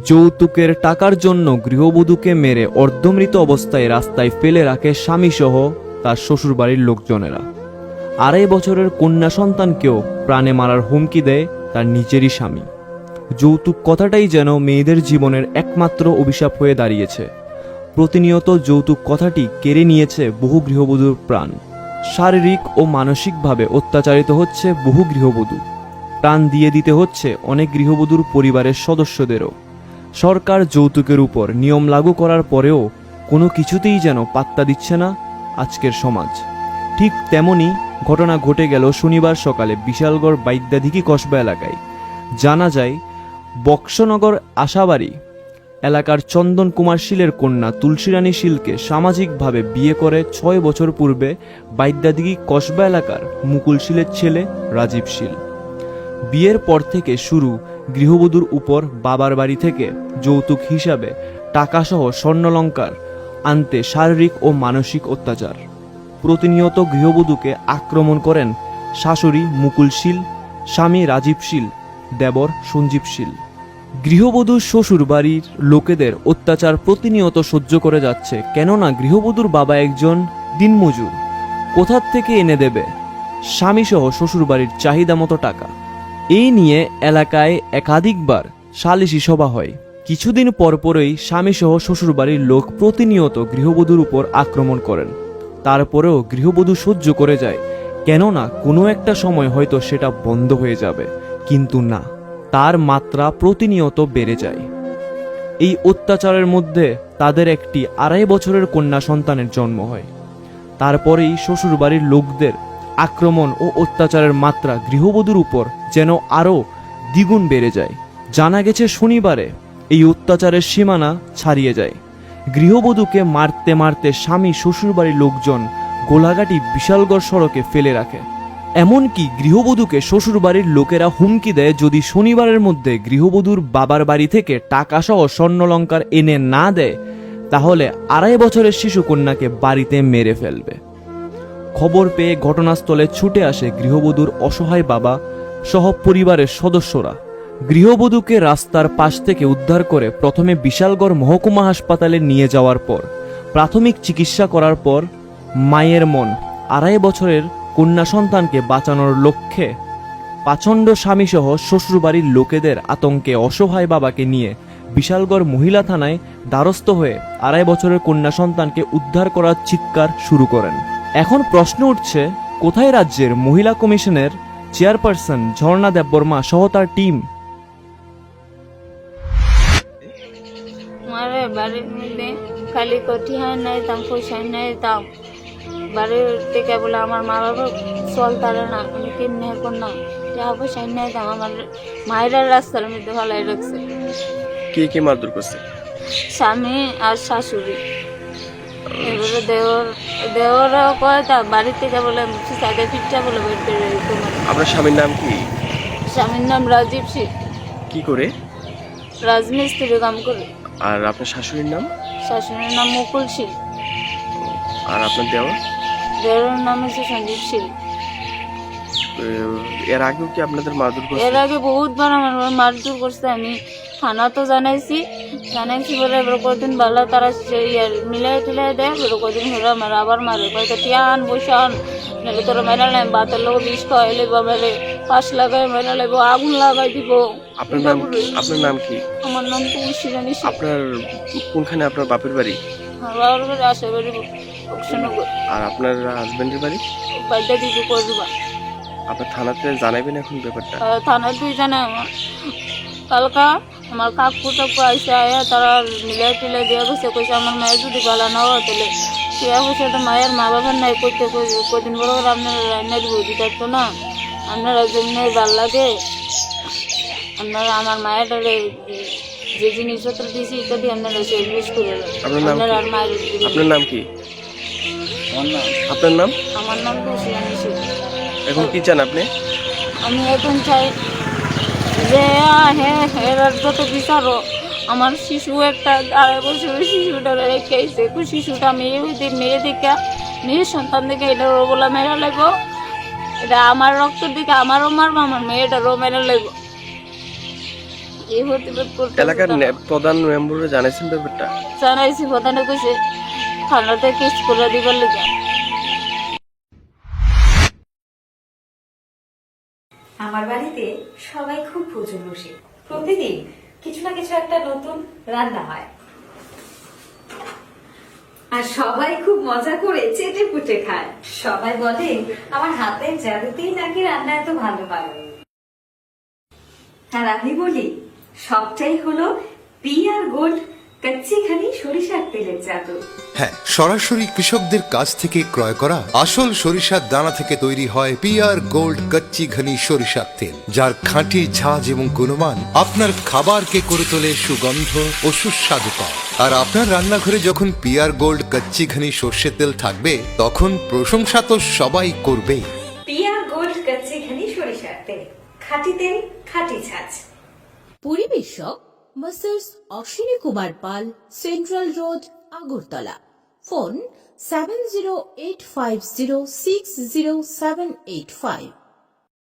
যৌতুকের টাকার জন্য গৃহবধূকে মেরে অর্ধমৃত অবস্থায় রাস্তায় ফেলে রাখে স্বামীসহ তার শ্বশুরবাড়ির লোকজনেরা। 2.5 বছরের কন্যা সন্তানকেও প্রাণে মারার হুমকি দেয় তার নিজেরই স্বামী। যৌতুক কথাটাই যেন মেয়েদের জীবনের একমাত্র অভিশাপ হয়ে দাঁড়িয়েছে। প্রতিনিয়ত যৌতুক কথাটি কেড়ে নিয়েছে বহু গৃহবধূর প্রাণ। শারীরিক ও মানসিকভাবে অত্যাচারিত হচ্ছে বহু গৃহবধূ। প্রাণ দিয়ে দিতে হচ্ছে অনেক গৃহবধূর পরিবারের সদস্যদেরও। সরকার যৌতুকের উপর নিয়ম লাগু করার পরেও কোনো কিছুতেই যেন পাত্তা দিচ্ছে না আজকের সমাজ। ঠিক তেমনই ঘটনা ঘটে গেল শনিবার সকালে বিশালগড় বাইদ্যাধিকি কসবা এলাকায়। জানা যায়, বক্সনগর আশাবাড়ি এলাকার চন্দন কুমার শীলের কন্যা তুলসীরানী শীলকে সামাজিকভাবে বিয়ে করে 6 বছর পূর্বে বাইদ্যাদিঘি কসবা এলাকার মুকুল শীলের ছেলে রাজীব শীল। বিয়ের পর থেকে শুরু গৃহবধূর উপর বাবার বাড়ি থেকে যৌতুক হিসাবে টাকাসহ স্বর্ণালংকার আনতে শারীরিক ও মানসিক অত্যাচার। প্রতিনিয়ত গৃহবধূকে আক্রমণ করেন শাশুড়ি মুকুল শীল, স্বামী রাজীব শীল, দেবর সঞ্জীব শীল। গৃহবধূর শ্বশুর বাড়ির লোকেদের অত্যাচার প্রতিনিয়ত সহ্য করে যাচ্ছে, কেননা গৃহবধূর বাবা একজন দিনমজুর। কোথার থেকে এনে দেবে স্বামীসহ শ্বশুর বাড়ির চাহিদা মতো টাকা? এই নিয়ে এলাকায় একাধিকবার সালিশি সভা হয়। কিছুদিন পরপরই স্বামীসহ শ্বশুর বাড়ির লোক প্রতিনিয়ত গৃহবধূর উপর আক্রমণ করেন। তারপরেও গৃহবধূ সহ্য করে যায়, কেননা কোনো একটা সময় হয়তো সেটা বন্ধ হয়ে যাবে। কিন্তু না, তার মাত্রা প্রতিনিয়ত বেড়ে যায়। এই অত্যাচারের মধ্যে তাদের একটি 2.5 বছরের কন্যা সন্তানের জন্ম হয়। তারপরেই শ্বশুরবাড়ির লোকদের আক্রমণ ও অত্যাচারের মাত্রা গৃহবধূর উপর যেন আরও দ্বিগুণ বেড়ে যায়। জানা গেছে, শনিবারে এই অত্যাচারের সীমানা ছাড়িয়ে যায়। গৃহবধূকে মারতে মারতে স্বামী শ্বশুরবাড়ির লোকজন গোলাঘাটি বিশালগড় সড়কে ফেলে রাখে। এমনকি গৃহবধূকে শ্বশুরবাড়ির লোকেরা হুমকি দেয়, যদি শনিবারের মধ্যে গৃহবধূর বাবার বাড়ি থেকে টাকাসহ স্বর্ণালংকার এনে না দেয়, তাহলে 2.5 বছরের শিশু কন্যাকে বাড়িতে মেরে ফেলবে। খবর পেয়ে ঘটনাস্থলে ছুটে আসে গৃহবধূর অসহায় বাবা সহ পরিবারের সদস্যরা। গৃহবধূকে রাস্তার পাশ থেকে উদ্ধার করে প্রথমে বিশালগড় মহকুমা হাসপাতালে নিয়ে যাওয়ার পর প্রাথমিক চিকিৎসা করার পর মায়ের মন 2.5 বছরের কন্যা সন্তানকে বাঁচানোর লক্ষ্যে পাচণ্ড স্বামীসহ শ্বশুরবাড়ির লোকেদের আতঙ্কে অসহায় বাবাকে নিয়ে বিশালগড় মহিলা থানায় দ্বারস্থ হয়ে 2.5 বছরের কন্যা সন্তানকে উদ্ধার করার চিৎকার শুরু করেন। এখন প্রশ্ন উঠছে, কোথায় রাজ্যের মহিলা কমিশনের চেয়ারপারসন ঝর্ণা দেববর্মা সহ তার টিম? বাড়ির মধ্যে খালি কঠি হয় নাই দাম, পয়সা নাই দাম। বাড়ির থেকে বলে আমার মা বাবা চল তারা না, আমি কেমনি এখন না টাকা পয়সা নাই দাম। আমার মায়েরা রাস্তার মধ্যে ভালাই রাখছে। কে কে মারধর করছে? স্বামী আর শাশুড়ি। এবারে দেওরা কয় তা বাড়ি থেকে বলে সাইডে ফিটটা বলে বের করে তোমার। আপনার স্বামীর নাম কি? স্বামীর নাম রাজীব সিং। কি করে? রাজমিস্ত্রি কাম করে। আর আপনার শাশুড়ির নাম? শাশুড়ির নাম মুকুল সিং। আর আপনার দেওয়ার? দেওয়ার নাম হচ্ছে সঞ্জীব সিং। এর আগেও কি আপনাদের মারধর করছে? এর আগে বহুতবার আমার মারধর করছে। আমি থানা তো জানাইছি বলে এবার কদিন ভালো তারা মিলাই টিলাই দেয়, এবার কদিন হলে আমার আবার মারে, হয়তো টিয়ান বৈশান নাহলে তোরা মেলা নেয়, বাতের লোক বিষ খাওয়াই লেব, মেলে পাশ লাগাই মেলা লেব, আগুন লাগাই দিব। আপনার নাম কি? আমার নাম তুলসীরানী। আপনার কোনখানে আপনার বাপের বাড়ি? বাবার বাড়ি আসে বাড়ি বক্সনগর। আর আপনার হাজবেন্ডের বাড়ি? বাড়িটা দিদি করবা। আপনার থানাতে জানাবেন এখন ব্যাপারটা? থানায় তুই জানে কালকা আমার কাকু টাকু আইসে আয়া তারা মিলাই টিলাই দিয়ে গেছে, কইছে আমার মায়ের যদি ভালো না হয় তাহলে টিয়া পয়সা তো মায়ের মা বাবার নাই করতে কদিন বড় করে আপনারা রান্নার বৌদি থাকতো না, আপনারা জন্য ভাল লাগে আপনারা আমার মায়ের যে জিনিসপত্র দিয়েছি ইত্যাদি আপনারা সে ইউজ করে আপনারা আর মায়ের। আপনার নাম কি? আপনার নাম? আমার নাম তো শিয়ানি শিব। এখন কি চান আপনি? আমি এখন চাই যে হেরার যত বিচারো আমার শিশু একটা 2.5 বছরের শিশুটা রেখেছে, শিশুটা মেয়ে দিকে মেয়ের সন্তান দিকে এটারও বলে মেরা লাগবো, এটা আমার রক্তের দিকে আমারও মারবো, আমার মেয়েটারও মেরা লাগবো। এই প্রতিবাদ করতে এলাকার প্রধান মেম্বারে জানাইছেন ব্যাপারটা? জানাইছি, প্রধানে কইছে থানা থেকে স্কুলে দিবার লেগে। আমার বাড়িতে সবাই খুব ভোজনরসিক। প্রতিদিন কিছু না কিছু একটা নতুন রান্না হয়, আর সবাই খুব মজা করে চেটে পুটে খায়। সবাই বলে আমার হাতের জাদুতেই নাকি রান্না এত ভালো হয়। আর আমি বলি সবটাই হলো পিআর গোল্ড কচ্চিখানি সরিষার তেলের জাদু। হ্যাঁ, সরাসরি কৃষকদের কাছ থেকে ক্রয় করা আসল সরিষার দানা থেকে তৈরি হয় পিআর গোল্ড কচ্চি ঘনি সরিষার তেল, যার খাঁটি ঝাঁজ এবং গুণমান আপনার খাবারকে করে তোলে সুগন্ধ ও সুস্বাদুকর। আর আপনার রান্নাঘরে যখন পিআর গোল্ড কচ্চি ঘনি সর্ষের তেল থাকবে, তখন প্রশংসা তো সবাই করবে। পিআর গোল্ড কচ্চিখানি সরিষার তেল, খাঁটি তেল, খাঁটি ঝাঁজ। পরিবেশক masters Ashwini Kumar Pal, central road, Agartala. Phone 7085060785।